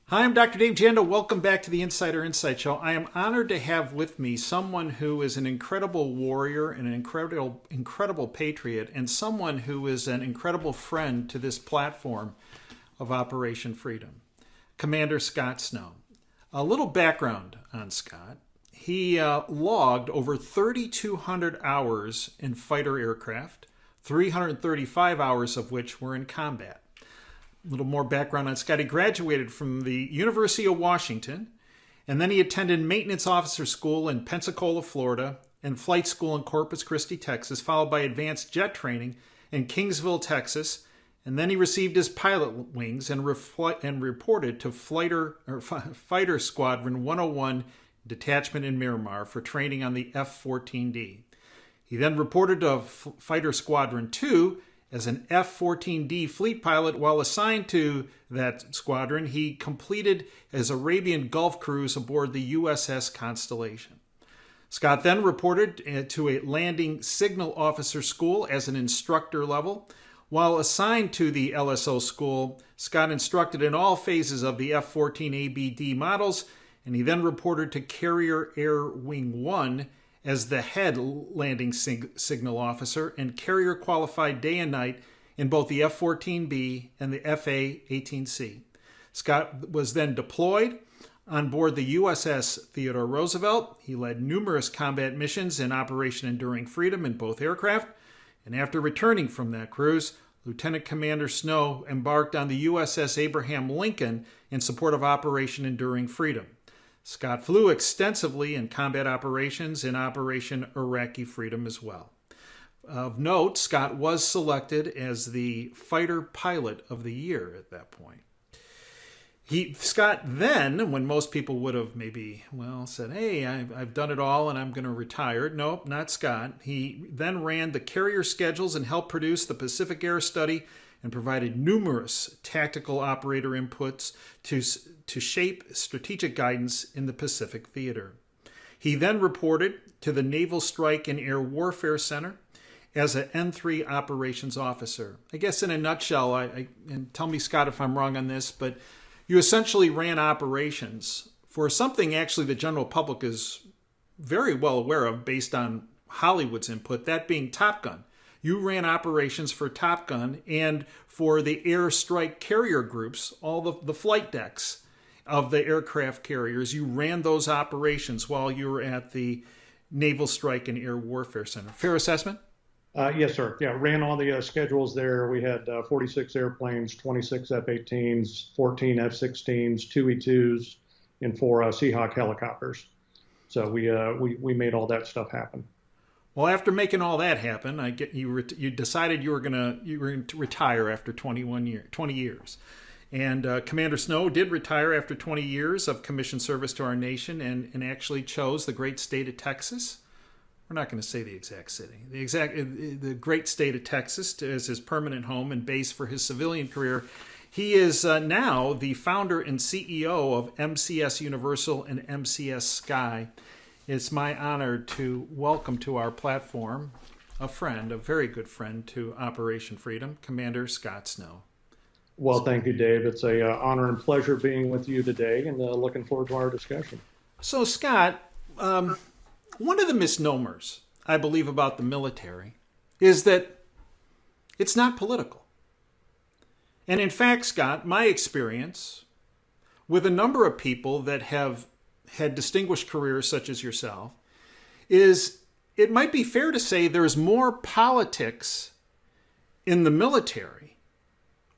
Hi, I'm Dr. Dave Janda. Welcome back to the Insider Insight Show. I am honored to have with me someone who is an incredible warrior and an incredible patriot, and someone who is an incredible friend to this platform of Operation Freedom, Commander Scott Snow. A little background on Scott. He logged over 3,200 hours in fighter aircraft, 335 hours of which were in combat. A little more background on Scott. He graduated from the University of Washington, and then he attended maintenance officer school in Pensacola, Florida, and flight school in Corpus Christi, Texas, followed by advanced jet training in Kingsville, Texas. And then he received his pilot wings and reported to Fighter Squadron 101 Detachment in Miramar for training on the F-14D. He then reported to Fighter Squadron 2 as an F-14D fleet pilot. While assigned to that squadron, he completed his Arabian Gulf cruise aboard the USS Constellation. Scott then reported to a landing signal officer school as an instructor level. While assigned to the LSO school, Scott instructed in all phases of the F-14 ABD models, and he then reported to Carrier Air Wing 1 as the head landing signal officer and carrier qualified day and night in both the F-14B and the FA-18C. Scott was then deployed on board the USS Theodore Roosevelt. He led numerous combat missions in Operation Enduring Freedom in both aircraft, and after returning from that cruise, Lieutenant Commander Snow embarked on the USS Abraham Lincoln in support of Operation Enduring Freedom. Scott flew extensively in combat operations in Operation Iraqi Freedom as well. Of note, Scott was selected as the Fighter Pilot of the Year at that point. Scott then, when most people would have maybe, said, hey, I've done it all and I'm going to retire. Nope, not Scott. He then ran the carrier schedules and helped produce the Pacific Air Study and provided numerous tactical operator inputs to shape strategic guidance in the Pacific theater. He then reported to the Naval Strike and Air Warfare Center as an N3 operations officer. I guess in a nutshell, and tell me, Scott, if I'm wrong on this, but you essentially ran operations for something actually the general public is very well aware of based on Hollywood's input, that being Top Gun. You ran operations for Top Gun and for the air strike carrier groups, all the flight decks of the aircraft carriers. You ran those operations while you were at the Naval Strike and Air Warfare Center. Fair assessment? Yes, sir. Yeah, ran all the schedules there. We had 46 airplanes, 26 F-18s, 14 F-16s, 2 E-2s, and 4 Seahawk helicopters. So we made all that stuff happen. Well, after making all that happen, you decided you were going to retire after 20 years. And Commander Snow did retire after 20 years of commissioned service to our nation and actually chose the great state of Texas. We're not going to say the exact city. The great state of Texas as his permanent home and base for his civilian career. He is now the founder and CEO of MCS Universal and MCS Sky. It's my honor to welcome to our platform a very good friend to Operation Freedom, Commander Scott Snow. Well, thank you, Dave. It's an honor and pleasure being with you today, and looking forward to our discussion. So, Scott, one of the misnomers I believe about the military is that it's not political. And in fact, Scott, my experience with a number of people that have had distinguished careers such as yourself is it might be fair to say there's more politics in the military,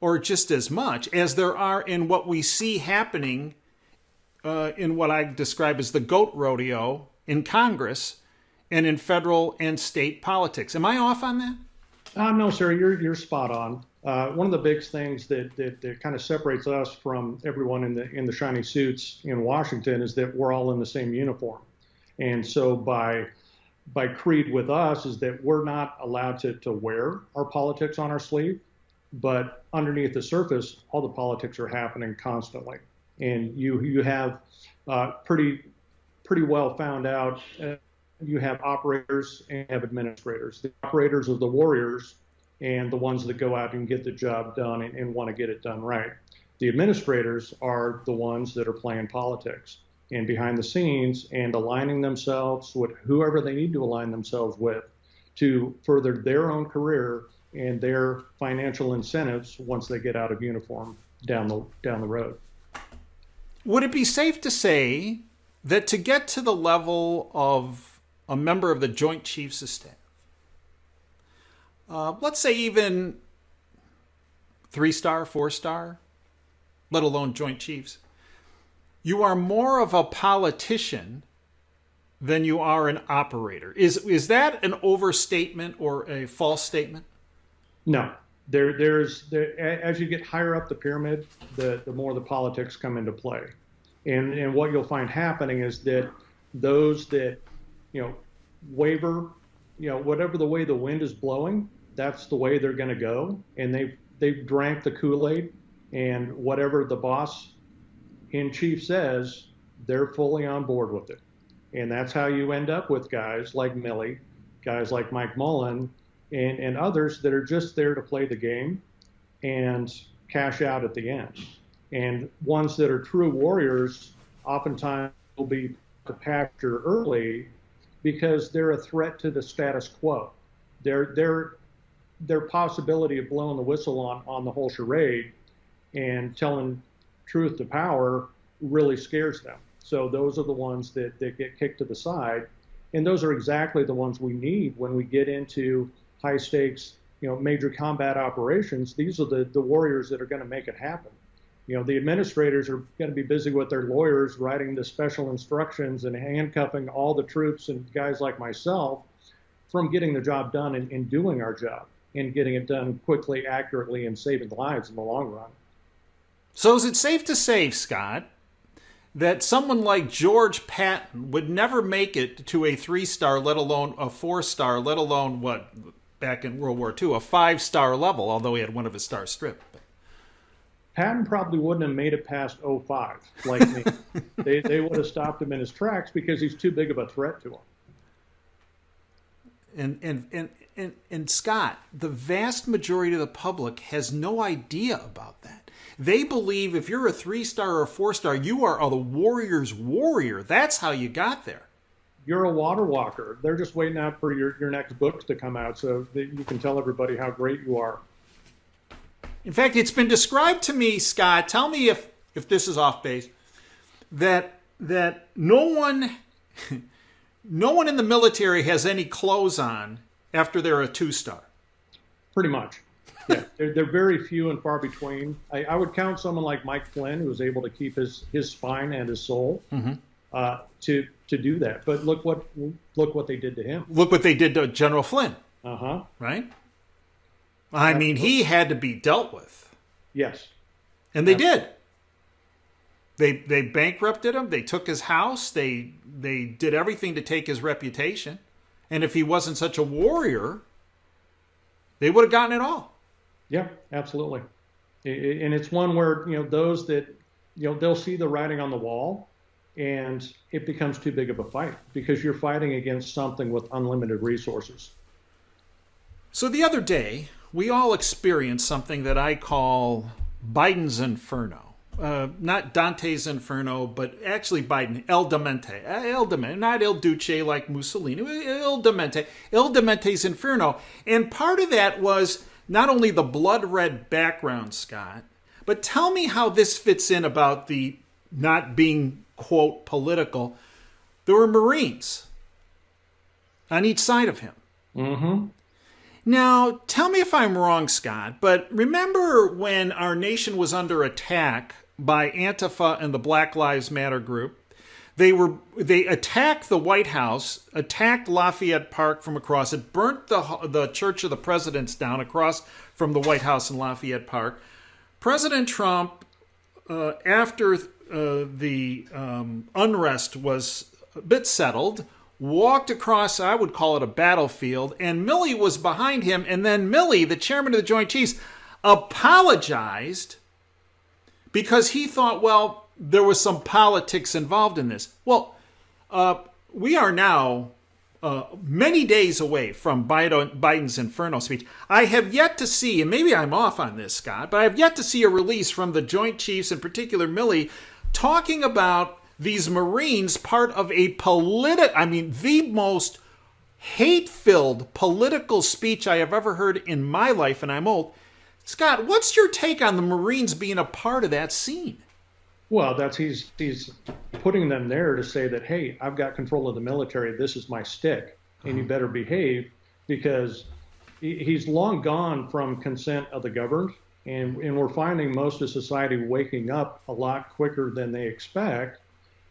or just as much as there are in what we see happening in what I describe as the goat rodeo in Congress and in federal and state politics. Am I off on that? No, sir, you're spot on. One of the big things that kind of separates us from everyone in the shiny suits in Washington is that we're all in the same uniform. And so by creed with us is that we're not allowed to wear our politics on our sleeve, but underneath the surface, all the politics are happening constantly. And you have pretty well found out, you have operators and have administrators. The operators are the warriors and the ones that go out and get the job done and want to get it done right. The administrators are the ones that are playing politics and behind the scenes and aligning themselves with whoever they need to align themselves with to further their own career and their financial incentives once they get out of uniform down the road. Would it be safe to say that to get to the level of a member of the Joint Chiefs of Staff, let's say even 3-star, 4-star, let alone Joint Chiefs, you are more of a politician than you are an operator? Is that an overstatement or a false statement? No. As you get higher up the pyramid, the more the politics come into play. And what you'll find happening is that those that, waver, whatever the way the wind is blowing, that's the way they're going to go. And they've drank the Kool-Aid, and whatever the boss in chief says, they're fully on board with it. And that's how you end up with guys like Milley, guys like Mike Mullen, and others that are just there to play the game and cash out at the end. And ones that are true warriors oftentimes will be to pasture early because they're a threat to the status quo. Their possibility of blowing the whistle on the whole charade and telling truth to power really scares them. So those are the ones that get kicked to the side. And those are exactly the ones we need when we get into high stakes, major combat operations. These are the warriors that are going to make it happen. The administrators are going to be busy with their lawyers writing the special instructions and handcuffing all the troops and guys like myself from getting the job done and doing our job and getting it done quickly, accurately, and saving lives in the long run. So is it safe to say, Scott, that someone like George Patton would never make it to a 3-star, let alone a 4-star, let alone back in World War II, a 5-star level, although he had one of his stars stripped? Patton probably wouldn't have made it past 05 like me. They would have stopped him in his tracks because he's too big of a threat to them. And Scott, the vast majority of the public has no idea about that. They believe if you're a 3-star or a 4-star, you are the warrior's warrior. That's how you got there. You're a water walker. They're just waiting out for your next books to come out so that you can tell everybody how great you are. In fact, it's been described to me, Scott, tell me if this is off base, that no one in the military has any clothes on after they're a 2-star. Pretty much. Yeah, they're very few and far between. I would count someone like Mike Flynn, who was able to keep his spine and his soul to do that. But look what they did to him. Look what they did to General Flynn. Right? I mean, he had to be dealt with. Yes. And they did. They bankrupted him. They took his house. They did everything to take his reputation. And if he wasn't such a warrior, they would have gotten it all. Yeah, absolutely. And it's one where, those that, they'll see the writing on the wall and it becomes too big of a fight because you're fighting against something with unlimited resources. So the other day, we all experienced something that I call Biden's Inferno. Not Dante's Inferno, but actually Biden, El Demente. Not Il Duce like Mussolini, Il Demente. Il Demente's Inferno. And part of that was not only the blood red background, Scott, but tell me how this fits in about the not being, quote, political. There were Marines on each side of him. Mm-hmm. Now, tell me if I'm wrong, Scott, but remember when our nation was under attack by Antifa and the Black Lives Matter group? They attacked the White House, attacked Lafayette Park from across it, burnt the Church of the Presidents down across from the White House and Lafayette Park. President Trump, after the unrest was a bit settled, walked across, I would call it a battlefield, and Milley was behind him. And then Milley, the chairman of the Joint Chiefs, apologized because he thought, well, there was some politics involved in this. Well, we are now many days away from Biden's Inferno speech. I have yet to see, and maybe I'm off on this, Scott, but I have yet to see a release from the Joint Chiefs, in particular Milley, talking about these Marines part of a the most hate-filled political speech I have ever heard in my life, and I'm old. Scott, what's your take on the Marines being a part of that scene? Well, he's putting them there to say that, hey, I've got control of the military. This is my stick, and you better behave, because he's long gone from consent of the governed, and we're finding most of society waking up a lot quicker than they expect.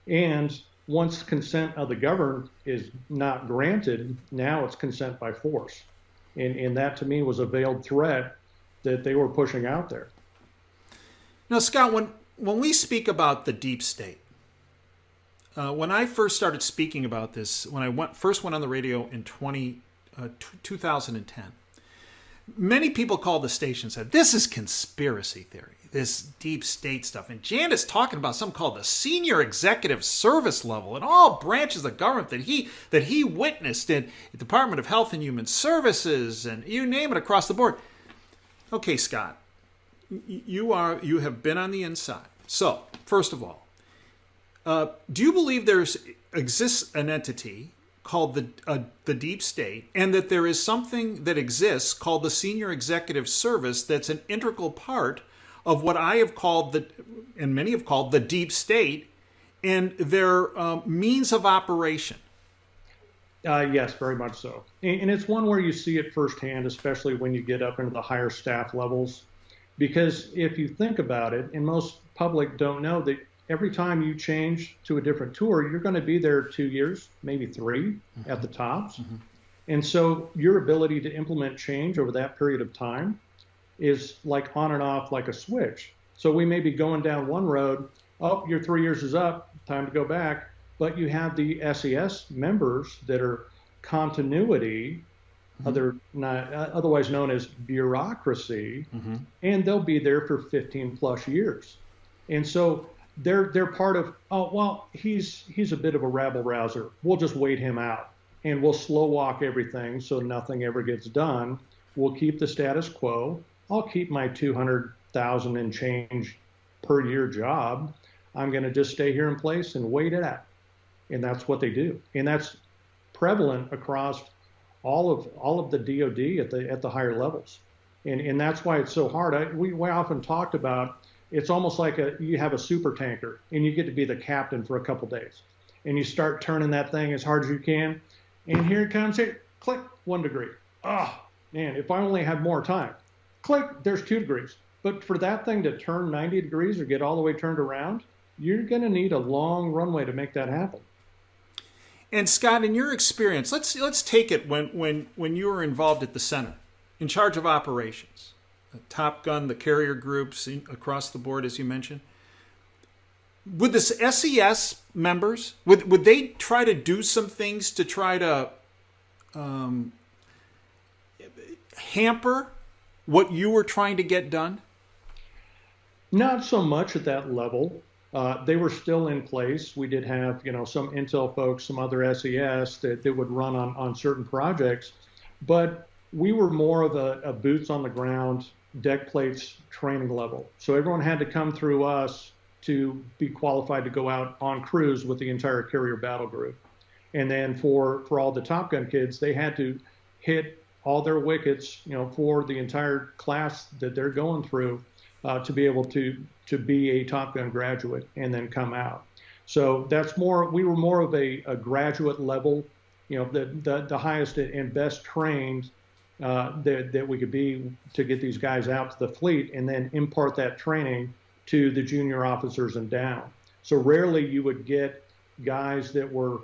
And once consent of the governed is not granted, now it's consent by force, and that to me was a veiled threat that they were pushing out there. Now, Scott, when we speak about the deep state, when I first started speaking about this, when I first went on the radio in 2010, many people called the station and said, this is conspiracy theory, this deep state stuff. And Jan is talking about something called the senior executive service level and all branches of government that he witnessed in the Department of Health and Human Services and you name it across the board. Okay, Scott, you have been on the inside. So, first of all, do you believe exists an entity called the deep state, and that there is something that exists called the senior executive service that's an integral part of what I have called and many have called the deep state, and their means of operation? Yes, very much so. And it's one where you see it firsthand, especially when you get up into the higher staff levels. Because if you think about it, and most public don't know that every time you change to a different tour, you're going to be there 2 years, maybe 3 at the tops. Mm-hmm. And so your ability to implement change over that period of time is like on and off like a switch. So we may be going down one road, oh, your 3 years is up, time to go back. But you have the SES members that are continuity, otherwise known as bureaucracy, and they'll be there for 15 plus years. And so they're part of, oh, well, he's a bit of a rabble rouser. We'll just wait him out and we'll slow walk everything so nothing ever gets done. We'll keep the status quo. I'll keep my 200,000 and change per year job. I'm going to just stay here in place and wait it out. And that's what they do. And that's prevalent across all of the DoD at the higher levels. And that's why it's so hard. We often talked about, it's almost like you have a super tanker and you get to be the captain for a couple days. And you start turning that thing as hard as you can. And here it comes, click, 1 degree. Oh, man, if I only had more time. Click, there's 2 degrees. But for that thing to turn 90 degrees or get all the way turned around, you're going to need a long runway to make that happen. And Scott, in your experience, let's take it when you were involved at the center, in charge of operations, the Top Gun, the carrier groups across the board, as you mentioned. Would the SES members would they try to do some things to try to hamper what you were trying to get done? Not so much at that level. They were still in place. We did have, some intel folks, some other SES that would run on certain projects, but we were more of a boots on the ground, deck plates training level. So everyone had to come through us to be qualified to go out on cruise with the entire carrier battle group. And then for all the Top Gun kids, they had to hit all their wickets, for the entire class that they're going through to be able to be a Top Gun graduate and then come out. So we were more of a graduate level, the highest and best trained that we could be to get these guys out to the fleet and then impart that training to the junior officers and down. So rarely you would get guys that were,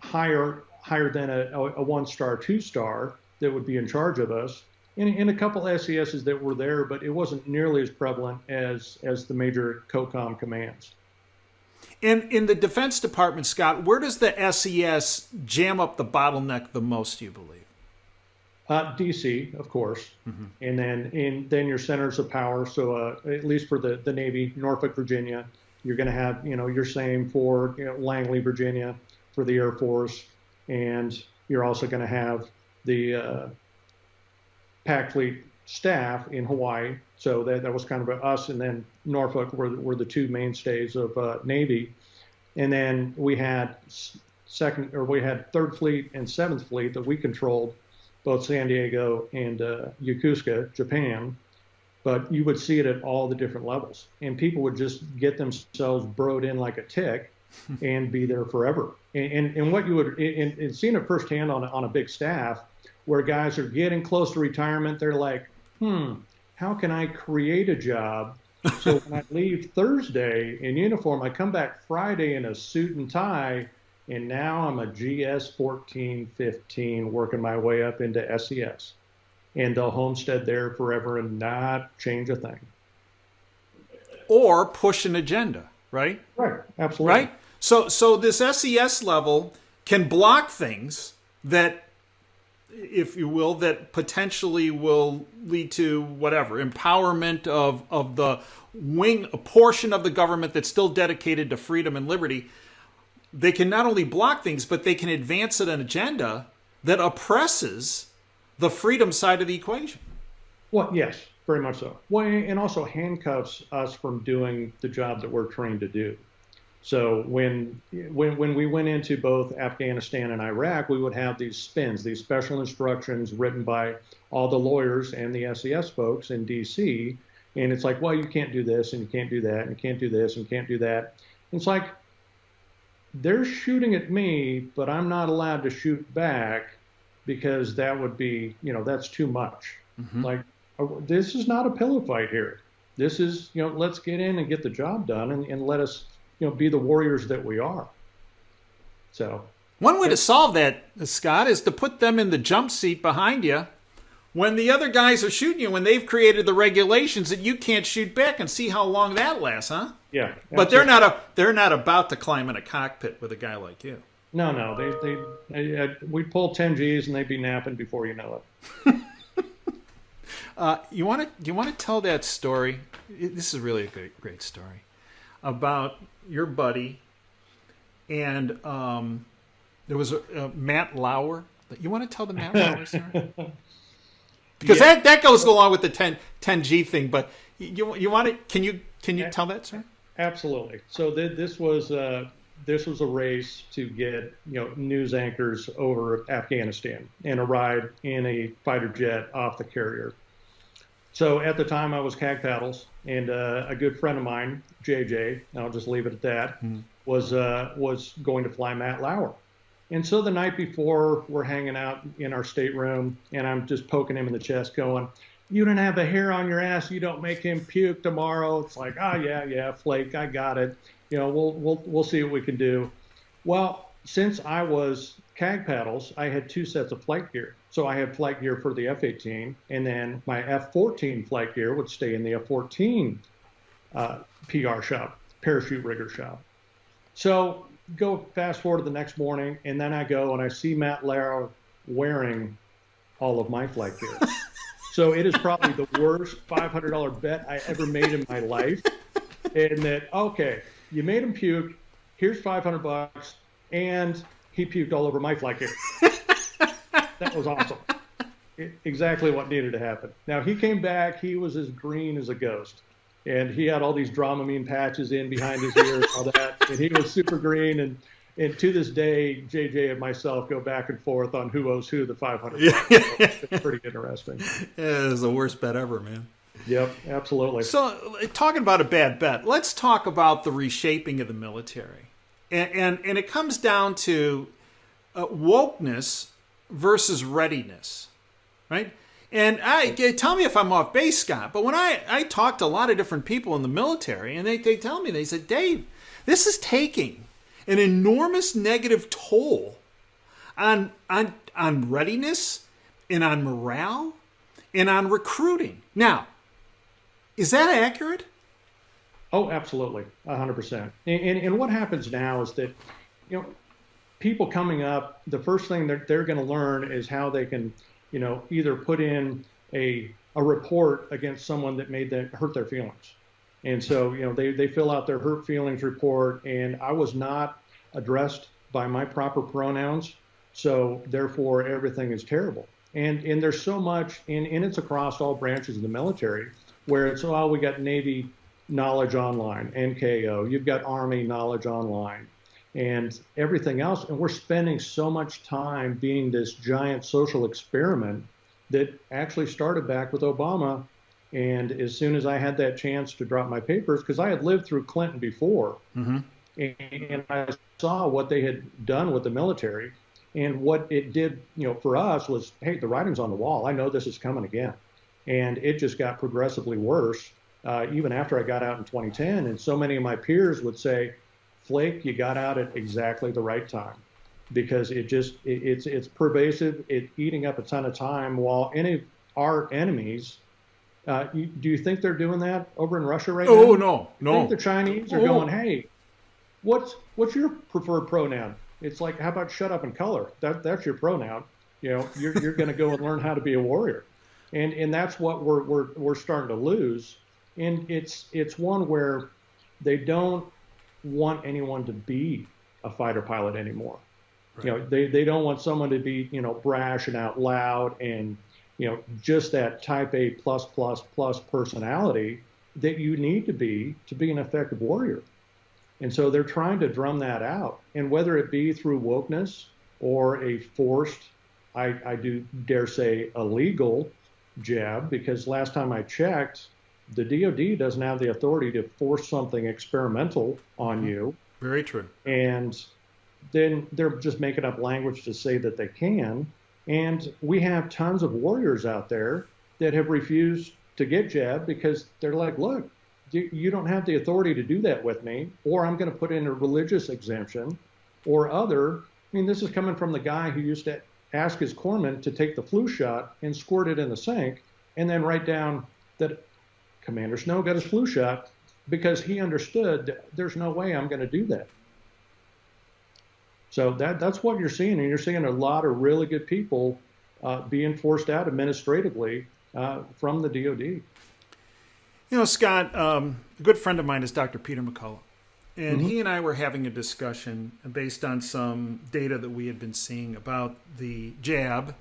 higher than a 1-star, 2-star that would be in charge of us. In a couple SESs that were there, but it wasn't nearly as prevalent as the major COCOM commands. And in the Defense Department, Scott, where does the SES jam up the bottleneck the most, you believe? DC, of course, and then your centers of power. So at least for the Navy, Norfolk, Virginia, you're going to have your same for Langley, Virginia, for the Air Force, and you're also going to have the Pac Fleet staff in Hawaii. So that was kind of us, and then Norfolk were the two mainstays of Navy. And then we had Third Fleet and Seventh Fleet that we controlled, both San Diego and Yokosuka, Japan. But you would see it at all the different levels, and people would just get themselves broed in like a tick and be there forever. And what you would, and seeing it firsthand on a big staff, where guys are getting close to retirement, they're like, how can I create a job so when I leave Thursday in uniform, I come back Friday in a suit and tie, and now I'm a GS 1415 working my way up into SES. And they'll homestead there forever and not change a thing. Or push an agenda, right? Right, absolutely. Right? So this SES level can block things that, if you will, that potentially will lead to whatever, empowerment of the wing, a portion of the government that's still dedicated to freedom and liberty. They can not only block things, but they can advance an agenda that oppresses the freedom side of the equation. Well, yes, very much so. Well, and also handcuffs us from doing the job that we're trained to do. So when we went into both Afghanistan and Iraq, we would have these spins, these special instructions written by all the lawyers and the SES folks in D.C. And it's like, well, you can't do this, and you can't do that, and you can't do this, and you can't do that. And it's like, they're shooting at me, but I'm not allowed to shoot back because that would be, that's too much. Mm-hmm. Like, this is not a pillow fight here. This is, let's get in and get the job done, and let us, be the warriors that we are. So one way to solve that, Scott, is to put them in the jump seat behind you when the other guys are shooting you, when they've created the regulations that you can't shoot back, and see how long that lasts, huh? Yeah. Absolutely. But they're not about to climb in a cockpit with a guy like you. No. We'd pull 10 Gs and they'd be napping before you know it. Do you want to tell that story? This is really a great story about your buddy, and there was a Matt Lauer. You want to tell the Matt Lauer story? Because that goes along with the 10G thing, but you want to? Can you tell that, sir? Absolutely. So this was a race to get news anchors over Afghanistan and a ride in a fighter jet off the carrier. So at the time I was CAG paddles, and a good friend of mine, JJ, and I'll just leave it at that, was going to fly Matt Lauer. And so the night before, we're hanging out in our stateroom, and I'm just poking him in the chest going, you don't have a hair on your ass, you don't make him puke tomorrow. It's like, yeah, Flake, I got it. We'll see what we can do. Well, since I was CAG paddles, I had two sets of flight gear. So I had flight gear for the F-18, and then my F-14 flight gear would stay in the F-14 PR shop, parachute rigger shop. So go fast forward to the next morning, and then I go and I see Matt Lauer wearing all of my flight gear. So it is probably the worst $500 bet I ever made in my life. And that, okay, you made him puke, here's $500, and he puked all over my flight gear. That was awesome. Exactly what needed to happen. Now, he came back, he was as green as a ghost. And he had all these Dramamine patches in behind his ears, all that. And he was super green. And to this day, JJ and myself go back and forth on who owes who the $500. It's pretty interesting. Yeah, it was the worst bet ever, man. Yep, absolutely. So, talking about a bad bet, let's talk about the reshaping of the military. And it comes down to wokeness versus readiness, right? And tell me if I'm off base, Scott, but when I talk to a lot of different people in the military, and they tell me, they said, Dave, this is taking an enormous negative toll on readiness and on morale and on recruiting. Now, is that accurate? Oh, absolutely, 100%. And what happens now is that, people coming up, the first thing they're going to learn is how they can, either put in a report against someone that hurt their feelings. And so, they fill out their hurt feelings report, and I was not addressed by my proper pronouns. So therefore, everything is terrible. And there's so much, and it's across all branches of the military, where it's, oh, we got Navy knowledge online, NKO, you've got Army knowledge online, and everything else. And we're spending so much time being this giant social experiment that actually started back with Obama. And as soon as I had that chance to drop my papers, because I had lived through Clinton before, Mm-hmm. and I saw what they had done with the military, and what it did, for us was, hey, the writing's on the wall. I know this is coming again, and it just got progressively worse. Even after I got out in 2010, and so many of my peers would say, Flake, you got out at exactly the right time, because it's pervasive. It's eating up a ton of time. While any of our enemies, do you think they're doing that over in Russia right now? Oh, no. I think the Chinese are going, hey, what's your preferred pronoun? It's like, how about shut up and color? That's your pronoun. You're going to go and learn how to be a warrior, and that's what we're starting to lose. And it's one where they don't want anyone to be a fighter pilot anymore. Right. They don't want someone to be brash and out loud and just that type A plus personality that you need to be an effective warrior. And so they're trying to drum that out. And whether it be through wokeness or a forced, I do dare say, illegal jab, because last time I checked, the DoD doesn't have the authority to force something experimental on you. Very true. And then they're just making up language to say that they can. And we have tons of warriors out there that have refused to get jabbed because they're like, look, you don't have the authority to do that with me, or I'm going to put in a religious exemption or other. I mean, this is coming from the guy who used to ask his corpsman to take the flu shot and squirt it in the sink and then write down that Commander Snow got his flu shot because he understood that there's no way I'm going to do that. So that's what you're seeing. And you're seeing a lot of really good people being forced out administratively from the DoD. Scott, a good friend of mine is Dr. Peter McCullough. And he and I were having a discussion based on some data that we had been seeing about the jab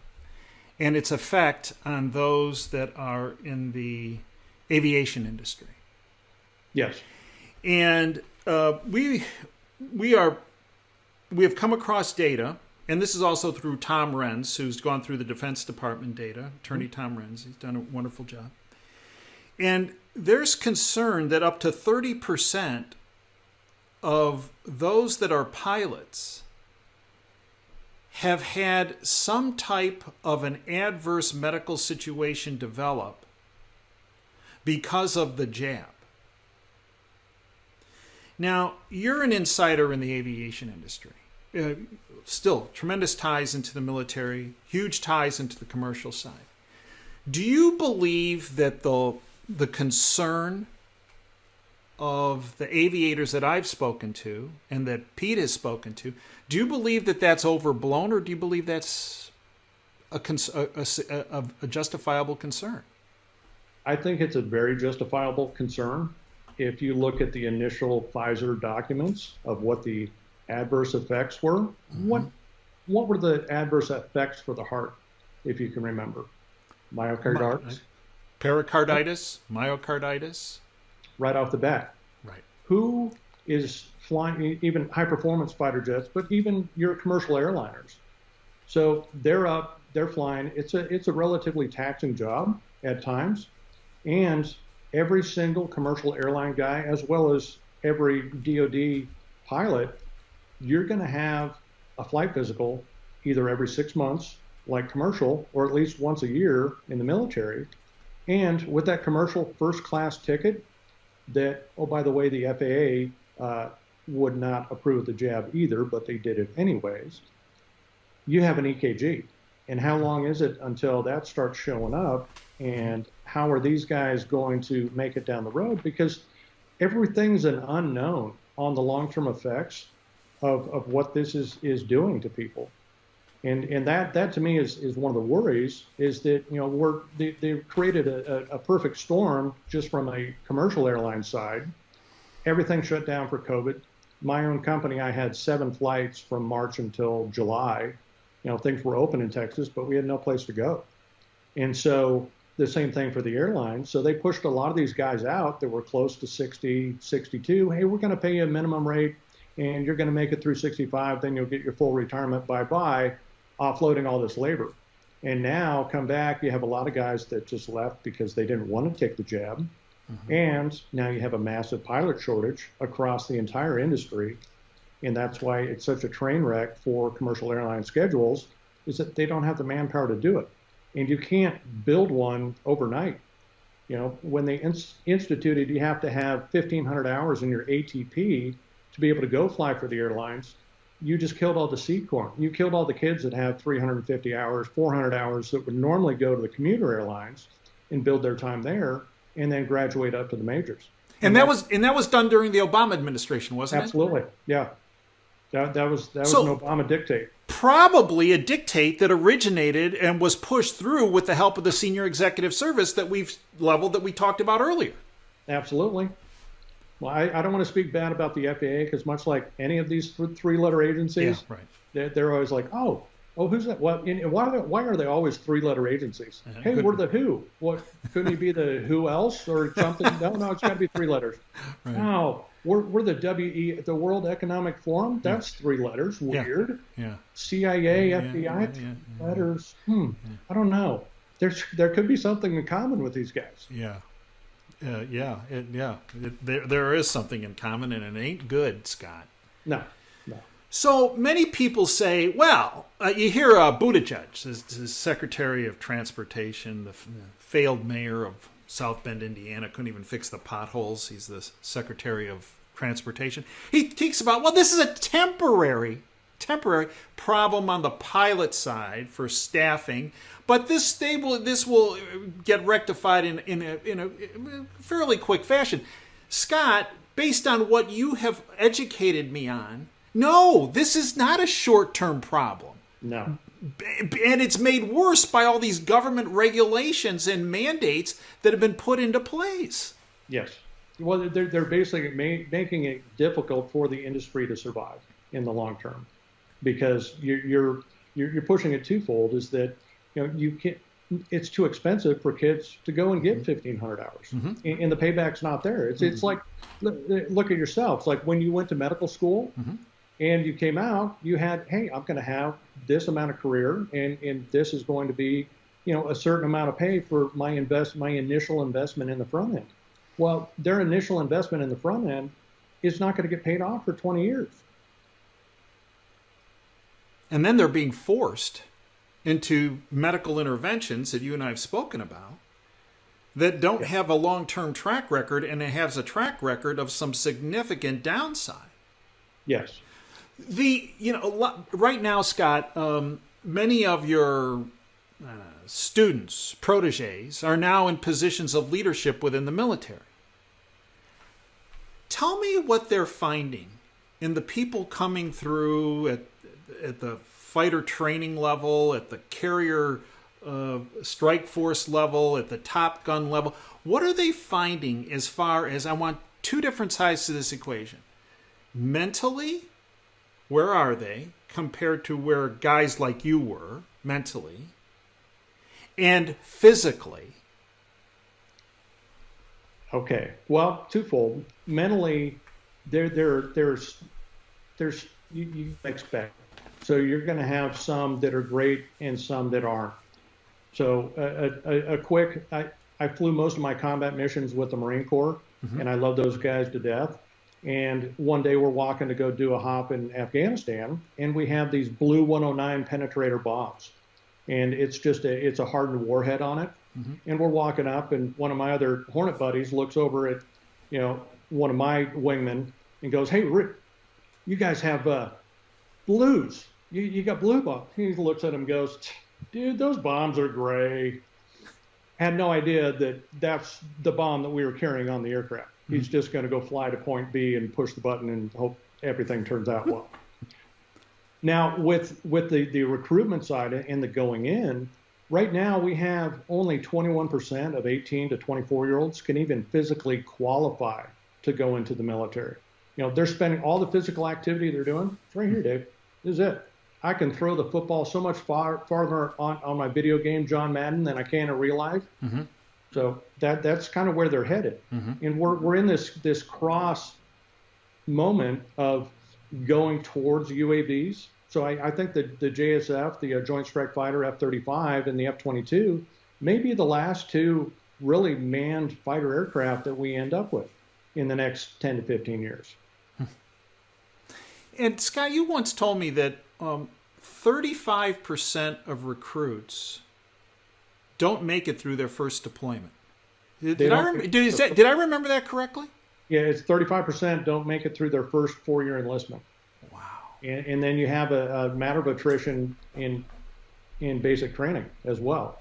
and its effect on those that are in the aviation industry. Yes. And we have come across data, and this is also through Tom Renz, who's gone through the Defense Department data, Attorney Tom Renz. He's done a wonderful job. And there's concern that up to 30% of those that are pilots have had some type of an adverse medical situation develop because of the jab. Now, you're an insider in the aviation industry. Still, tremendous ties into the military, huge ties into the commercial side. Do you believe that the concern of the aviators that I've spoken to and that Pete has spoken to, do you believe that that's overblown, or do you believe that's a justifiable concern? I think it's a very justifiable concern. If you look at the initial Pfizer documents of what the adverse effects were, what were the adverse effects for the heart, if you can remember? Myocarditis? Pericarditis, myocarditis. Right off the bat. Right. Who Is flying, even high-performance fighter jets, but even your commercial airliners. So they're up, they're flying. It's a relatively taxing job at times, and every single commercial airline guy, as well as every DoD pilot, you're going to have a flight physical either every 6 months, like commercial, or at least once a year in the military. And with that commercial first-class ticket that, oh, by the way, the FAA would not approve the jab either, but they did it anyways, you have an EKG. And how long is it until that starts showing up? And how are these guys going to make it down the road? Because everything's an unknown on the long-term effects of what this is doing to people. And that to me is one of the worries, is that, they've created a perfect storm just from a commercial airline side. Everything shut down for COVID. My own company, I had 7 flights from March until July, things were open in Texas, but we had no place to go. And so the same thing for the airlines. So they pushed a lot of these guys out that were close to 60, 62. Hey, we're going to pay you a minimum rate and you're going to make it through 65. Then you'll get your full retirement. Bye-bye, offloading all this labor. And now come back, you have a lot of guys that just left because they didn't want to take the jab. And now you have a massive pilot shortage across the entire industry. And that's why it's such a train wreck for commercial airline schedules, is that they don't have the manpower to do it. And you can't build one overnight. When they instituted, you have to have 1,500 hours in your ATP to be able to go fly for the airlines. You just killed all the seed corn. You killed all the kids that have 350 hours, 400 hours that would normally go to the commuter airlines and build their time there and then graduate up to the majors. And that was done during the Obama administration, wasn't it? Absolutely. Yeah. That was an Obama dictate. Probably a dictate that originated and was pushed through with the help of the senior executive service that we talked about earlier. Absolutely. Well, I don't want to speak bad about the FAA because much like any of these three-letter agencies, they're always like, oh, who's that? What? Why are they always three-letter agencies? Hey, we're the WHO. What? Couldn't it be the who else or something? No, it's got to be three letters. Right. No, we're the the World Economic Forum. That's three letters. Weird. Yeah. CIA, FBI, letters. I don't know. There could be something in common with these guys. Yeah. There is something in common, and it ain't good, Scott. No. So many people say, well, you hear Buttigieg, the Secretary of Transportation, the failed mayor of South Bend, Indiana, couldn't even fix the potholes. He's the Secretary of Transportation. He talks about, well, this is a temporary problem on the pilot side for staffing, but this will get rectified in a fairly quick fashion. Scott, based on what you have educated me on, no, this is not a short-term problem. No. And it's made worse by all these government regulations and mandates that have been put into place. Yes. Well, they're basically making it difficult for the industry to survive in the long term, because you're pushing it twofold. Is that you can't. It's too expensive for kids to go and get 1,500 hours, and the payback's not there. It's like look at yourself. It's like when you went to medical school. And you came out, you had, hey, I'm going to have this amount of career, and this is going to be, a certain amount of pay for my initial investment in the front end. Well, their initial investment in the front end is not going to get paid off for 20 years. And then they're being forced into medical interventions that you and I have spoken about that don't have a long-term track record, and it has a track record of some significant downside. Yes. Right now, Scott, many of your students, proteges, are now in positions of leadership within the military. Tell me what they're finding in the people coming through at the fighter training level, at the carrier strike force level, at the Top Gun level. What are they finding as far as, I want two different sides to this equation. Mentally, where are they compared to where guys like you were mentally? And physically? Okay. Well, twofold. Mentally, there's you expect. So you're going to have some that are great and some that aren't. So a quick, I flew most of my combat missions with the Marine Corps, and I love those guys to death. And one day we're walking to go do a hop in Afghanistan, and we have these blue 109 penetrator bombs. And it's a hardened warhead on it. And we're walking up, and one of my other Hornet buddies looks over at, one of my wingmen and goes, "Hey, Rick, you guys have blues. You got blue bombs." He looks at him and goes, "Dude, those bombs are gray." Had no idea that that's the bomb that we were carrying on the aircraft. He's just going to go fly to point B and push the button and hope everything turns out well. Now, with the recruitment side and the going in, right now we have only 21% of 18 to 24-year-olds can even physically qualify to go into the military. They're spending all the physical activity they're doing. It's right here, Dave. This is it. I can throw the football so much farther on my video game, John Madden, than I can in real life. Mm-hmm. So that's kind of where they're headed. Mm-hmm. And we're in this cross moment of going towards UAVs. So I think that the JSF, the Joint Strike Fighter F-35 and the F-22 may be the last two really manned fighter aircraft that we end up with in the next 10 to 15 years. And Scott, you once told me that 35% of recruits don't make it through their first deployment. Did I remember that correctly? Yeah, it's 35% don't make it through their first 4-year enlistment. Wow. And then you have a matter of attrition in basic training as well.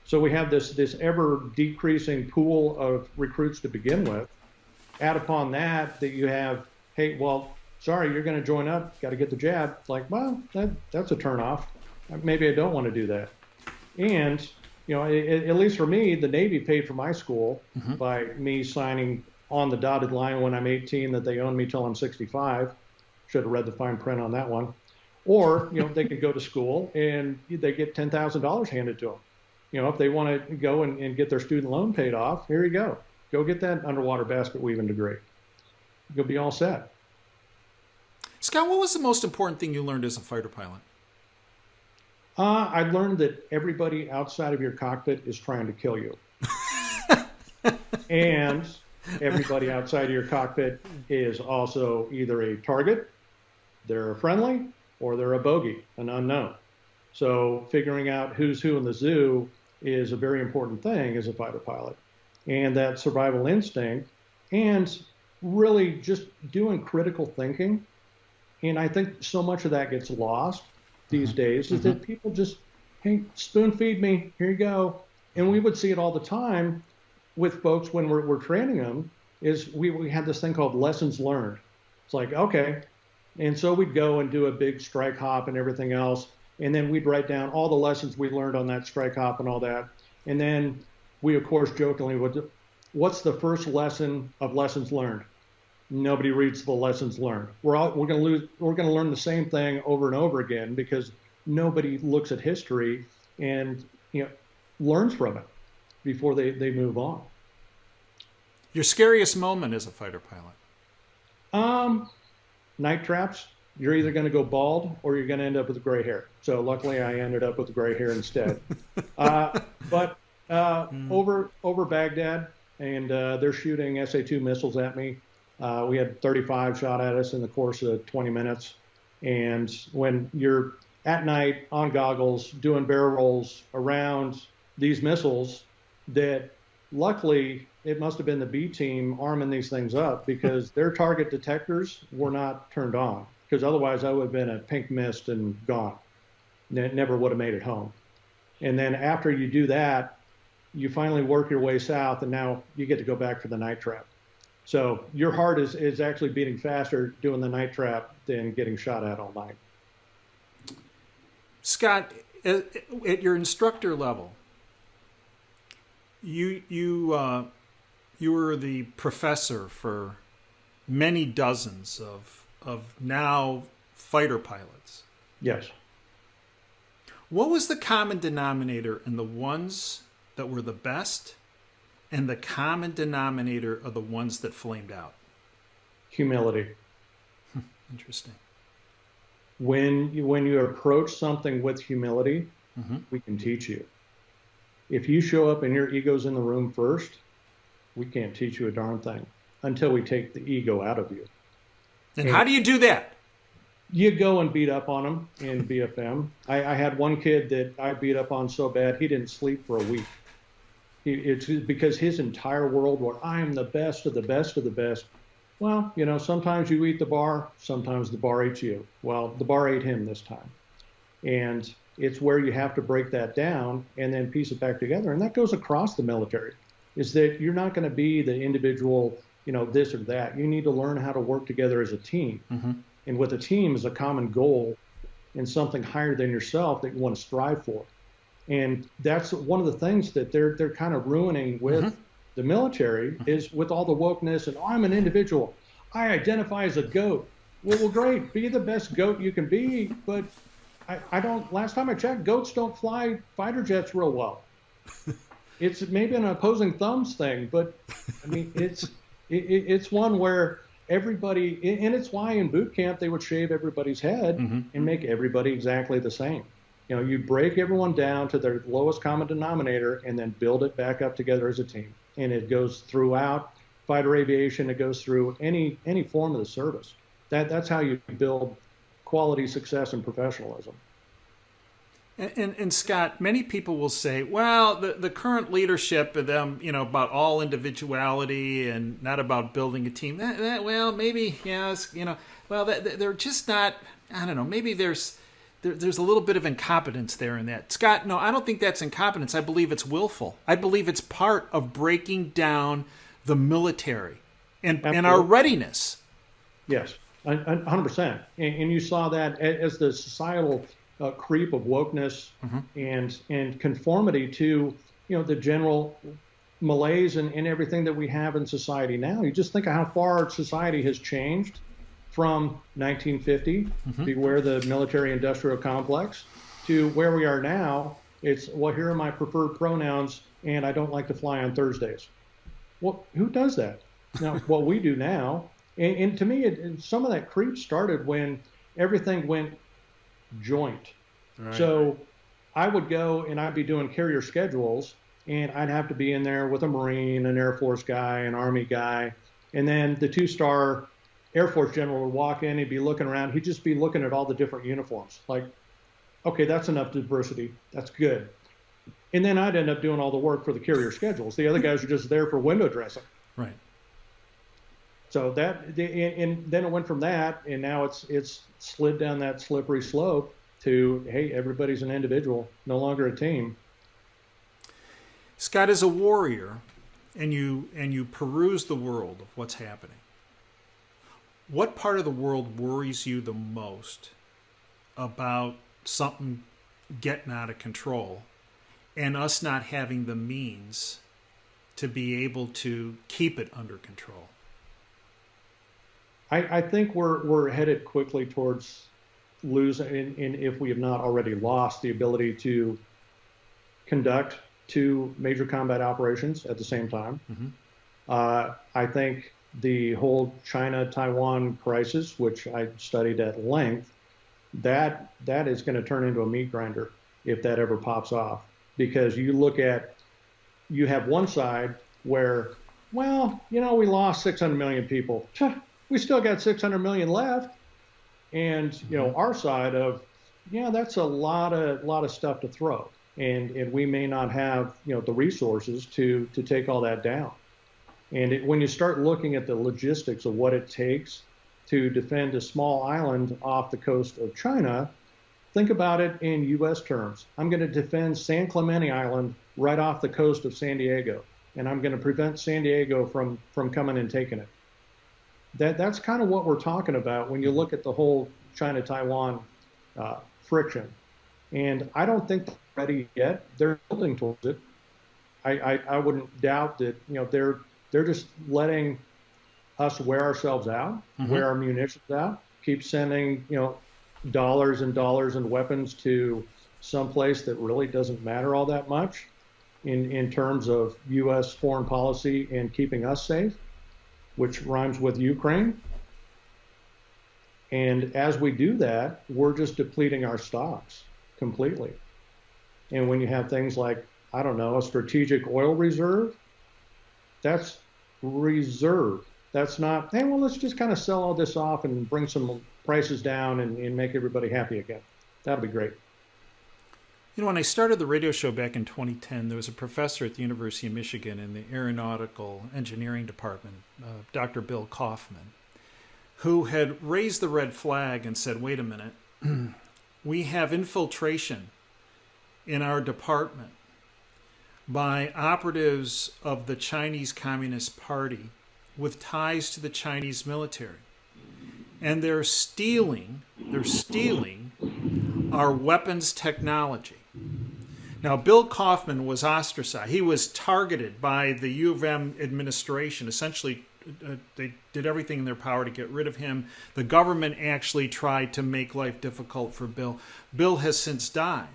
So we have this ever decreasing pool of recruits to begin with. Add upon that you have, hey, well, sorry, you're going to join up, got to get the jab. It's like, well, that's a turnoff. Maybe I don't want to do that. And, at least for me, the Navy paid for my school mm-hmm. by me signing on the dotted line when I'm 18 that they own me till I'm 65. Should have read the fine print on that one. Or, they could go to school and they get $10,000 handed to them. If they want to go and get their student loan paid off, here you go. Go get that underwater basket weaving degree. You'll be all set. Scott, what was the most important thing you learned as a fighter pilot? I learned that everybody outside of your cockpit is trying to kill you. And everybody outside of your cockpit is also either a target, they're a friendly, or they're a bogey, an unknown. So figuring out who's who in the zoo is a very important thing as a fighter pilot. And that survival instinct and really just doing critical thinking. And I think so much of that gets lost these mm-hmm. days is mm-hmm. that people just, hey, spoon feed me, here you go. And we would see it all the time with folks when we're training them is we had this thing called lessons learned. It's like, okay. And so we'd go and do a big strike hop and everything else. And then we'd write down all the lessons we learned on that strike hop and all that. And then we, of course, jokingly would, what's the first lesson of lessons learned? Nobody reads the lessons learned. We're going to learn the same thing over and over again because nobody looks at history and learns from it before they move on. Your scariest moment as a fighter pilot? Night traps. You're either going to go bald or you're going to end up with gray hair. So luckily, I ended up with gray hair instead. But over Baghdad, and they're shooting SA-2 missiles at me. We had 35 shot at us in the course of 20 minutes. And when you're at night on goggles doing barrel rolls around these missiles, that luckily it must have been the B team arming these things up because their target detectors were not turned on. Because otherwise I would have been a pink mist and gone. Never would have made it home. And then after you do that, you finally work your way south, and now you get to go back for the night trap. So your heart is actually beating faster doing the night trap than getting shot at all night. Scott, at your instructor level, you were the professor for many dozens of now fighter pilots. Yes. What was the common denominator in the ones that were the best and the common denominator of the ones that flamed out? Humility. Interesting. When you approach something with humility, mm-hmm. we can teach you. If you show up and your ego's in the room first, we can't teach you a darn thing until we take the ego out of you. And how do you do that? You go and beat up on them in BFM. I had one kid that I beat up on so bad he didn't sleep for a week. It's because his entire world was, I am the best of the best of the best. Well, sometimes you eat the bar, sometimes the bar eats you. Well, the bar ate him this time. And it's where you have to break that down and then piece it back together. And that goes across the military, is that you're not going to be the individual, this or that. You need to learn how to work together as a team. Mm-hmm. And with a team is a common goal and something higher than yourself that you want to strive for. And that's one of the things that they're kind of ruining with mm-hmm. the military is with all the wokeness and I'm an individual. I identify as a goat. Well, great. Be the best goat you can be, but I don't. Last time I checked, goats don't fly fighter jets real well. It's maybe an opposing thumbs thing, but I mean, it's one where everybody, and it's why in boot camp they would shave everybody's head and make everybody exactly the same. You know, you break everyone down to their lowest common denominator and then build it back up together as a team. And it goes throughout fighter aviation. It goes through any form of the service. That's how you build quality, success, and professionalism. And Scott, many people will say, well, the current leadership of them, about all individuality and not about building a team. Well, maybe, yes, they're just not. I don't know. Maybe there's a little bit of incompetence there in that. Scott, no, I don't think that's incompetence. I believe it's willful. I believe it's part of breaking down the military and our readiness. Yes, 100%. And you saw that as the societal creep of wokeness and conformity to the general malaise and everything that we have in society now. You just think of how far society has changed from 1950, beware the military-industrial complex, to where we are now. It's, well, here are my preferred pronouns, and I don't like to fly on Thursdays. Well, who does that? Now, what we do now, and to me, some of that creep started when everything went joint. Right. So I would go and I'd be doing carrier schedules, and I'd have to be in there with a Marine, an Air Force guy, an Army guy, and then the two-star Air Force general would walk in, he'd be looking around, he'd just be looking at all the different uniforms. Like, okay, that's enough diversity, that's good. And then I'd end up doing all the work for the carrier schedules. The other guys are just there for window dressing. Right. So and then it went from that, and now it's slid down that slippery slope to, hey, everybody's an individual, no longer a team. Scott, as a warrior, and you peruse the world of what's happening, what part of the world worries you the most about something getting out of control and us not having the means to be able to keep it under control? I think we're headed quickly towards losing, and if we have not already lost, the ability to conduct two major combat operations at the same time. I think the whole China-Taiwan crisis, which I studied at length, that is going to turn into a meat grinder if that ever pops off. Because you have one side where, well, we lost 600 million people. We still got 600 million left. And, our side of, that's a lot of stuff to throw. And we may not have, the resources to take all that down. And when you start looking at the logistics of what it takes to defend a small island off the coast of China, think about it in U.S. terms. I'm going to defend San Clemente Island right off the coast of San Diego, and I'm going to prevent San Diego from coming and taking it. That's kind of what we're talking about when you look at the whole China-Taiwan friction. And I don't think they're ready yet. They're building towards it. I wouldn't doubt that they're just letting us wear ourselves out, wear our munitions out, keep sending dollars and dollars and weapons to some place that really doesn't matter all that much in terms of U.S. foreign policy and keeping us safe, which rhymes with Ukraine. And as we do that, we're just depleting our stocks completely. And when you have things like, I don't know, a strategic oil reserve, that's reserve. That's not, hey, well, let's just kind of sell all this off and bring some prices down and make everybody happy again. That'll be great. When I started the radio show back in 2010, there was a professor at the University of Michigan in the aeronautical engineering department, Dr. Bill Kaufman, who had raised the red flag and said, wait a minute, we have infiltration in our department by operatives of the Chinese Communist Party with ties to the Chinese military. And they're stealing our weapons technology. Now, Bill Kaufman was ostracized. He was targeted by the U of M administration, essentially they did everything in their power to get rid of him. The government actually tried to make life difficult for Bill. Bill has since died.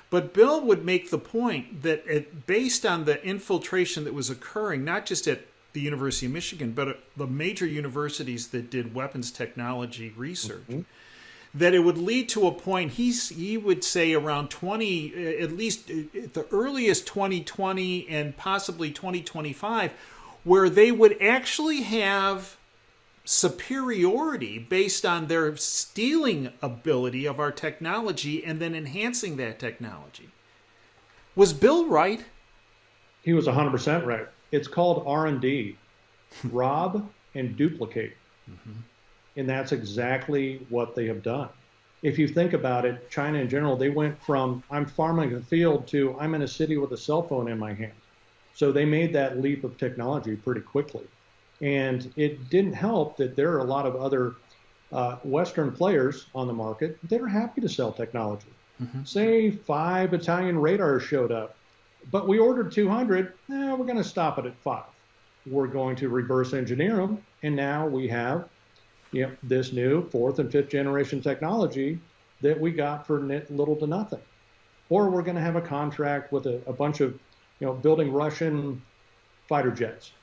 But Bill would make the point that based on the infiltration that was occurring, not just at the University of Michigan, but at the major universities that did weapons technology research, that it would lead to a point, he would say around 20, at least at the earliest 2020 and possibly 2025, where they would actually have superiority based on their stealing ability of our technology and then enhancing that technology. Was Bill right? He was 100% right. It's called R&D, rob and duplicate. And that's exactly what they have done. If you think about it, China in general, they went from I'm farming a field to I'm in a city with a cell phone in my hand. So they made that leap of technology pretty quickly. And it didn't help that there are a lot of other Western players on the market that are happy to sell technology. Say 5 Italian radars showed up, but we ordered 200. We're going to stop it at 5. We're going to reverse engineer them. And now we have this new 4th and 5th generation technology that we got for little to nothing. Or we're going to have a contract with a bunch of, building Russian fighter jets.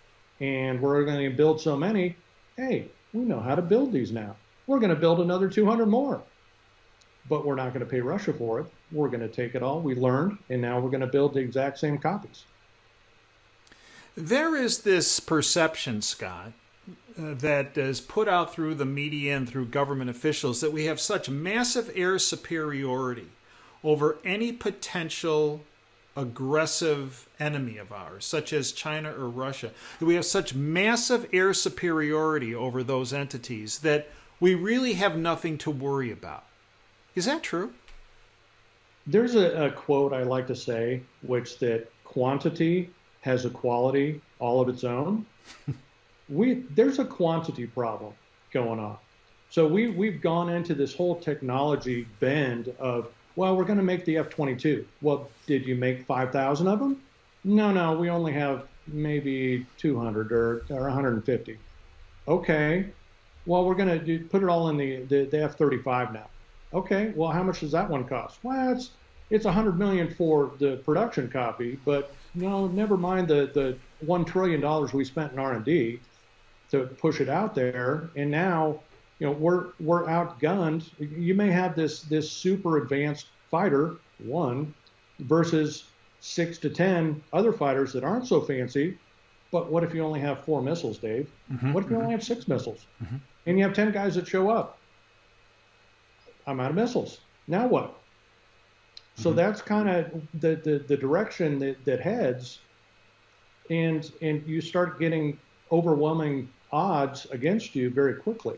And we're going to build so many, hey, we know how to build these now. We're going to build another 200 more. But we're not going to pay Russia for it. We're going to take it all we learned, and now we're going to build the exact same copies. There is this perception, Scott, that is put out through the media and through government officials that we have such massive air superiority over any potential aggressive enemy of ours, such as China or Russia, that we have such massive air superiority over those entities that we really have nothing to worry about. Is that true? There's a quote I like to say, which that quantity has a quality all of its own. There's a quantity problem going on. So we've gone into this whole technology bend of, well, we're going to make the F-22. Well, did you make 5,000 of them? No, we only have maybe 200 or 150. Okay, well, we're going to put it all in the F-35 now. Okay, well, how much does that one cost? Well, it's $100 million for the production copy, but never mind the $1 trillion we spent in R&D to push it out there, and now we're outgunned. You may have this super advanced fighter, one, versus 6 to 10 other fighters that aren't so fancy. But what if you only have 4 missiles, Dave? What if you only have 6 missiles? And you have 10 guys that show up? I'm out of missiles. Now what? So that's kind of the direction that heads, and you start getting overwhelming odds against you very quickly,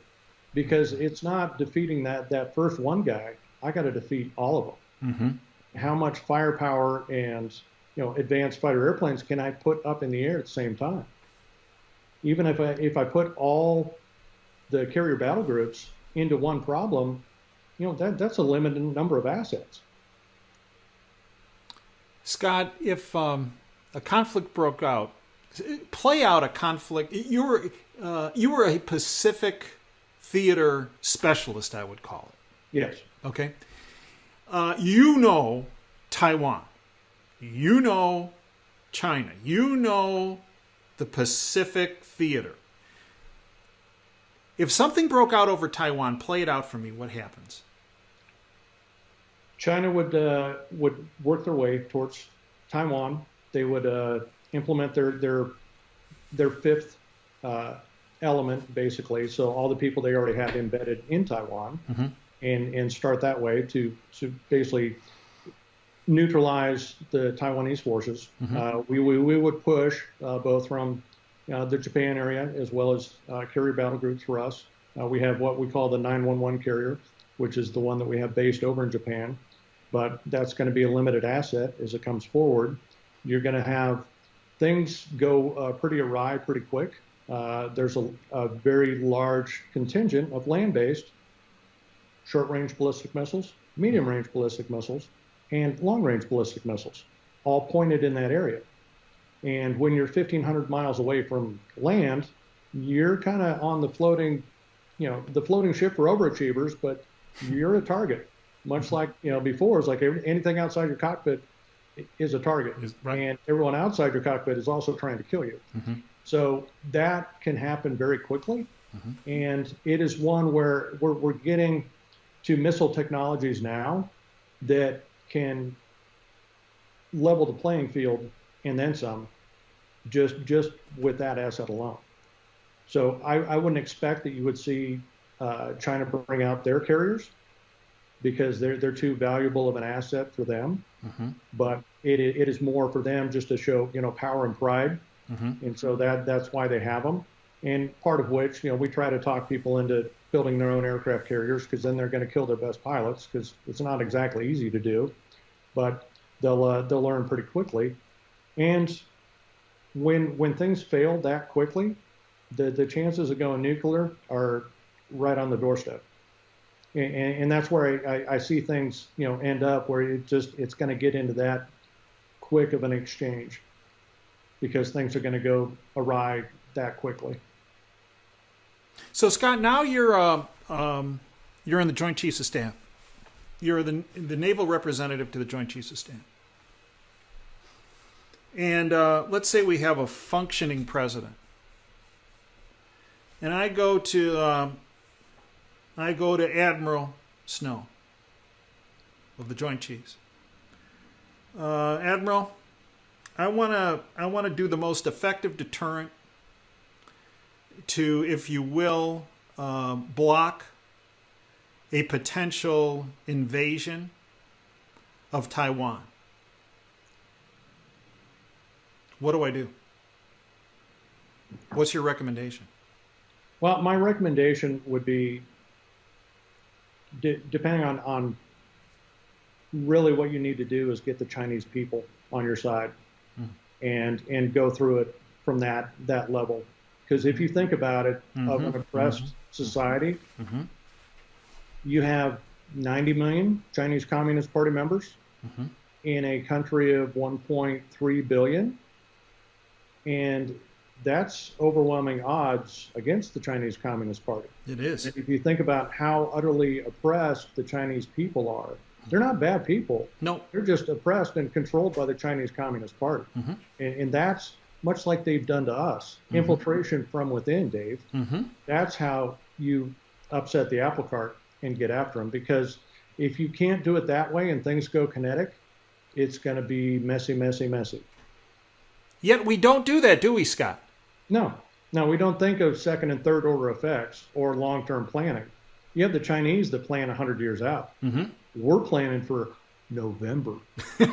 because it's not defeating that first one guy. I got to defeat all of them. How much firepower and advanced fighter airplanes can I put up in the air at the same time? Even if I put all the carrier battle groups into one problem, that's a limited number of assets. Scott, if a conflict broke out, play out a conflict. You were a Pacific theater specialist, I would call it. Yes. Okay. Taiwan. China. The Pacific theater. If something broke out over Taiwan, play it out for me. What happens? China would work their way towards Taiwan. They would implement their fifth element, basically. So all the people they already have embedded in Taiwan, and start that way to basically neutralize the Taiwanese forces. We would push both from the Japan area as well as carrier battle groups for us. We have what we call the 911 carrier, which is the one that we have based over in Japan. But that's going to be a limited asset as it comes forward. You're going to have things go pretty awry pretty quick. There's a very large contingent of land-based short-range ballistic missiles, medium-range ballistic missiles, and long-range ballistic missiles, all pointed in that area. And when you're 1,500 miles away from land, you're kind of on the floating, the floating ship for overachievers, but you're a target. Much like, before, it's like anything outside your cockpit is a target. Right. And everyone outside your cockpit is also trying to kill you. Mm-hmm. So that can happen very quickly. Mm-hmm. And it is one where we're getting to missile technologies now that can level the playing field and then some, just with that asset alone. So I wouldn't expect that you would see China bring out their carriers, because they're too valuable of an asset for them. Mm-hmm. But it is more for them just to show power and pride, mm-hmm. and so that's why they have them. And part of which we try to talk people into building their own aircraft carriers, because then they're going to kill their best pilots, because it's not exactly easy to do, but they'll learn pretty quickly. And when things fail that quickly, the chances of going nuclear are right on the doorstep. And that's where I see things, end up where it's going to get into that quick of an exchange, because things are going to go awry that quickly. So Scott, now you're in the Joint Chiefs of Staff. You're the naval representative to the Joint Chiefs of Staff. And let's say we have a functioning president, and I go to Admiral Snow of the Joint Chiefs. Admiral, I want to do the most effective deterrent to, if you will, block a potential invasion of Taiwan. What do I do? What's your recommendation? Well, my recommendation would be, depending on really what you need to do, is get the Chinese people on your side, and go through it from that level. Because if you think about it, of an oppressed society, you have 90 million Chinese Communist Party members in a country of 1.3 billion. And that's overwhelming odds against the Chinese Communist Party. It is. And if you think about how utterly oppressed the Chinese people are, they're not bad people. No. They're just oppressed and controlled by the Chinese Communist Party. And that's much like they've done to us. Infiltration from within, Dave. That's how you upset the apple cart and get after them. Because if you can't do it that way and things go kinetic, it's going to be messy, messy, messy. Yet we don't do that, do we, Scott? No, we don't think of second and third order effects or long-term planning. You have the Chinese that plan 100 years out. We're planning for November.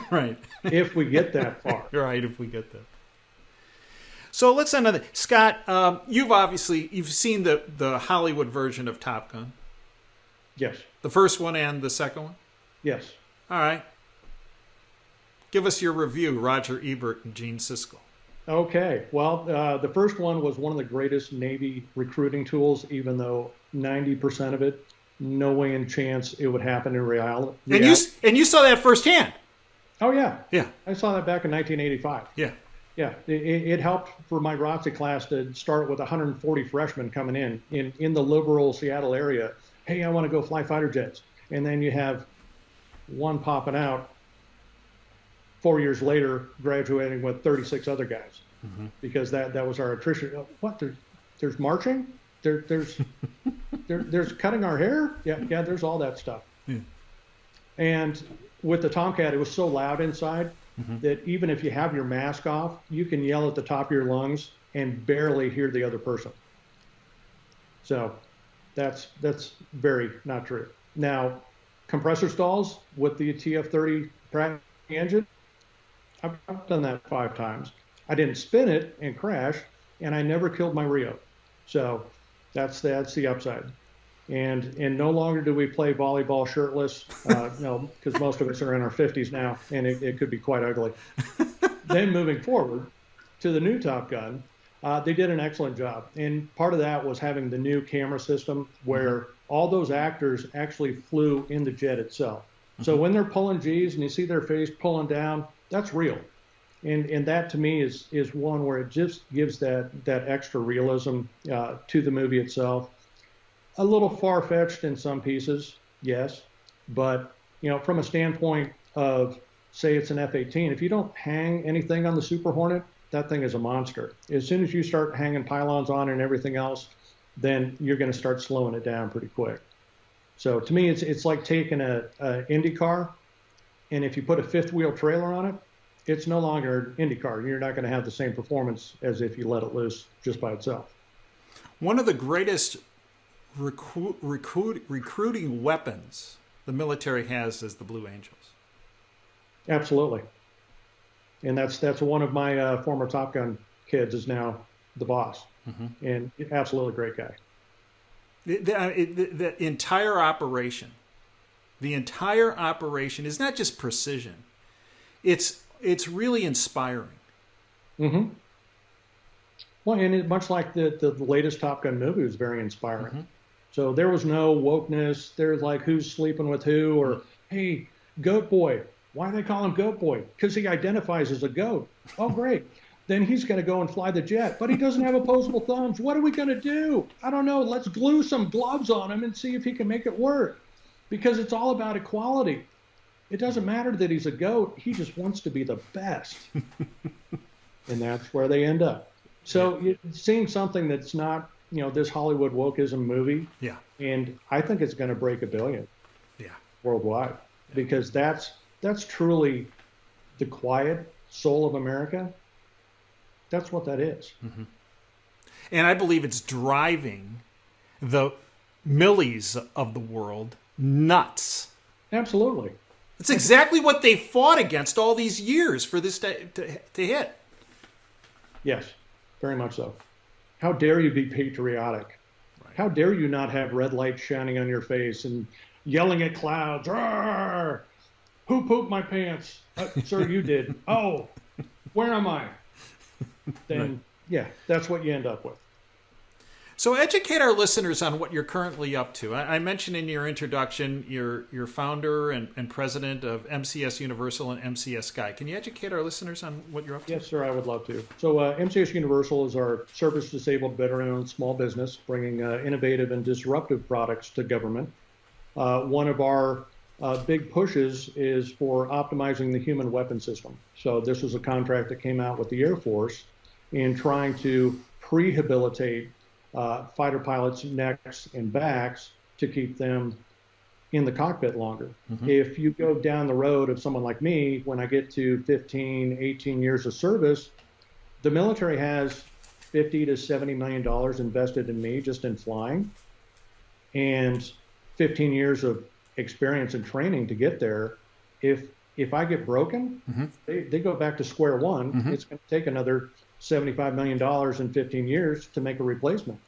Right. If we get that far. Right, if we get that. So let's end on that. Scott, you've seen the Hollywood version of Top Gun. Yes. The first one and the second one? Yes. All right. Give us your review, Roger Ebert and Gene Siskel. Okay. Well, the first one was one of the greatest Navy recruiting tools, even though 90% of it, no way in chance it would happen in reality. And you saw that firsthand. Oh, yeah. Yeah. I saw that back in 1985. Yeah. Yeah. It helped for my ROTC class to start with 140 freshmen coming in the liberal Seattle area. Hey, I want to go fly fighter jets. And then you have one popping out 4 years later, graduating with 36 other guys, because that was our attrition. What? There's marching? There's cutting our hair? Yeah. There's all that stuff. Yeah. And with the Tomcat, it was so loud inside that even if you have your mask off, you can yell at the top of your lungs and barely hear the other person. So that's very not true. Now, compressor stalls with the TF-30 Pratt engine, I've done that 5 times. I didn't spin it and crash, and I never killed my Rio. So that's the upside. And no longer do we play volleyball shirtless, because most of us are in our 50s now, and it could be quite ugly. Then moving forward to the new Top Gun, they did an excellent job. And part of that was having the new camera system where all those actors actually flew in the jet itself. So when they're pulling G's and you see their face pulling down, that's real. And that to me is one where it just gives that extra realism to the movie itself. A little far-fetched in some pieces, yes, but from a standpoint of, say it's an F-18, if you don't hang anything on the Super Hornet, that thing is a monster. As soon as you start hanging pylons on and everything else, then you're going to start slowing it down pretty quick. So to me, it's like taking a Indy car, and if you put a fifth wheel trailer on it, it's no longer an Indy car. You're not going to have the same performance as if you let it loose just by itself. One of the greatest recruiting weapons the military has is the Blue Angels. Absolutely. And that's one of my former Top Gun kids is now the boss. And absolutely great guy. The entire operation is not just precision. It's really inspiring. Well, and much like the latest Top Gun movie was very inspiring. So there was no wokeness. There's like who's sleeping with who, or hey, Goat Boy. Why do they call him Goat Boy? Because he identifies as a goat. Oh, great. Then he's going to go and fly the jet, but he doesn't have opposable thumbs. What are we going to do? I don't know. Let's glue some gloves on him and see if he can make it work, because it's all about equality. It doesn't matter that he's a goat. He just wants to be the best. And that's where they end up. So seeing something that's not, this Hollywood wokeism movie. Yeah. And I think it's going to break $1 billion. Yeah. Worldwide. Because that's truly the quiet soul of America. That's what that is. And I believe it's driving the Millies of the world nuts. Absolutely. It's exactly what they fought against all these years for this to hit. Yes, very much so. How dare you be patriotic? Right. How dare you not have red lights shining on your face and yelling at clouds? Roar! Who pooped my pants? Sir, you did. Oh, where am I? Then, that's what you end up with. So educate our listeners on what you're currently up to. I mentioned in your introduction, you're founder and president of MCS Universal and MCS Sky. Can you educate our listeners on what you're up to? Yes, sir, I would love to. So MCS Universal is our service-disabled veteran-owned small business, bringing innovative and disruptive products to government. One of our big pushes is for optimizing the human weapon system. So this was a contract that came out with the Air Force in trying to prehabilitate fighter pilots' necks and backs to keep them in the cockpit longer. If you go down the road of someone like me, when I get to 15, 18 years of service, the military has $50 to $70 million invested in me just in flying, and 15 years of experience and training to get there. If I get broken, they go back to square one. It's going to take another $75 million in 15 years to make a replacement.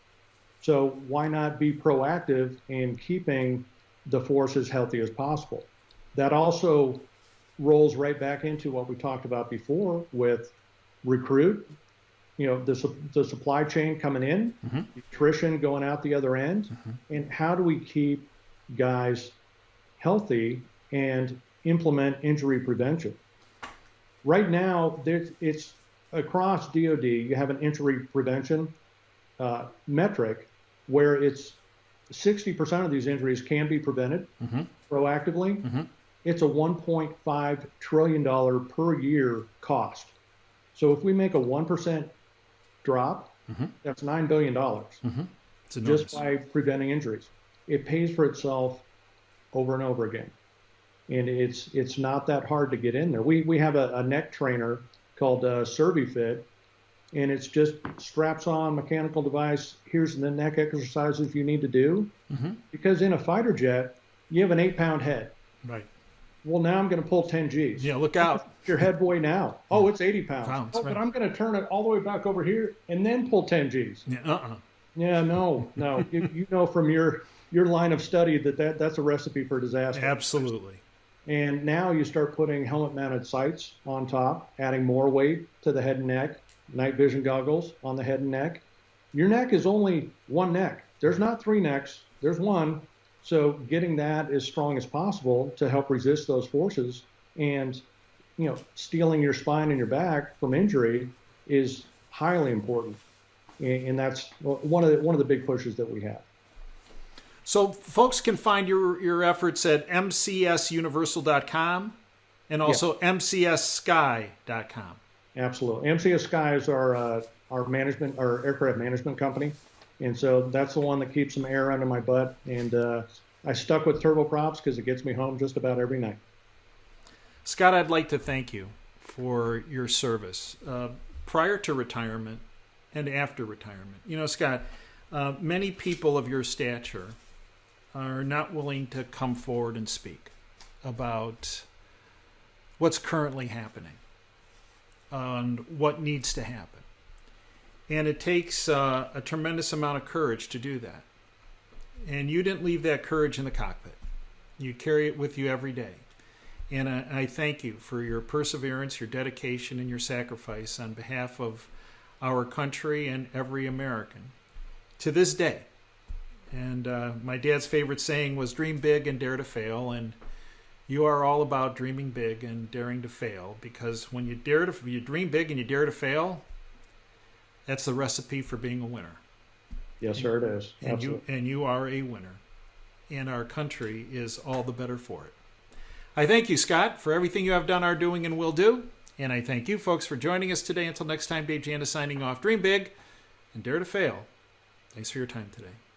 So why not be proactive in keeping the force as healthy as possible? That also rolls right back into what we talked about before with recruit, the supply chain coming in, nutrition going out the other end, and how do we keep guys healthy and implement injury prevention? Right now, it's across DoD, you have an injury prevention metric where it's 60% of these injuries can be prevented proactively. It's a $1.5 trillion per year cost. So if we make a 1% drop, that's $9 billion just by preventing injuries. It pays for itself over and over again. And it's not that hard to get in there. We have a neck trainer called ServiFit, and it's just straps on mechanical device. Here's the neck exercises you need to do. Because in a fighter jet, you have an 8-pound head. Right. Well, now I'm going to pull 10 Gs. Yeah, look out. Your head boy now. Oh, it's 80 pounds. Right. But I'm going to turn it all the way back over here and then pull 10 Gs. Yeah, no. You know from your line of study that's a recipe for disaster. Absolutely. And now you start putting helmet-mounted sights on top, adding more weight to the head and neck, night vision goggles on the head and neck. Your neck is only one neck. There's not 3 necks. There's one. So getting that as strong as possible to help resist those forces. And stealing your spine and your back from injury is highly important, and that's one of the big pushes that we have. So folks can find your efforts at mcsuniversal.com and also mcssky.com. Absolutely. MCS Sky is our aircraft management company, and so that's the one that keeps some air under my butt. And I stuck with turboprops because it gets me home just about every night. Scott, I'd like to thank you for your service prior to retirement and after retirement. Scott, many people of your stature are not willing to come forward and speak about what's currently happening and what needs to happen. And it takes a tremendous amount of courage to do that. And you didn't leave that courage in the cockpit. You carry it with you every day. And I thank you for your perseverance, your dedication, and your sacrifice on behalf of our country and every American to this day. And my dad's favorite saying was dream big and dare to fail. And you are all about dreaming big and daring to fail, because when you dream big and you dare to fail, that's the recipe for being a winner. Yes, sir, it is. And you are a winner. And our country is all the better for it. I thank you, Scott, for everything you have done, are doing, and will do. And I thank you, folks, for joining us today. Until next time, Dave Janda signing off. Dream big and dare to fail. Thanks for your time today.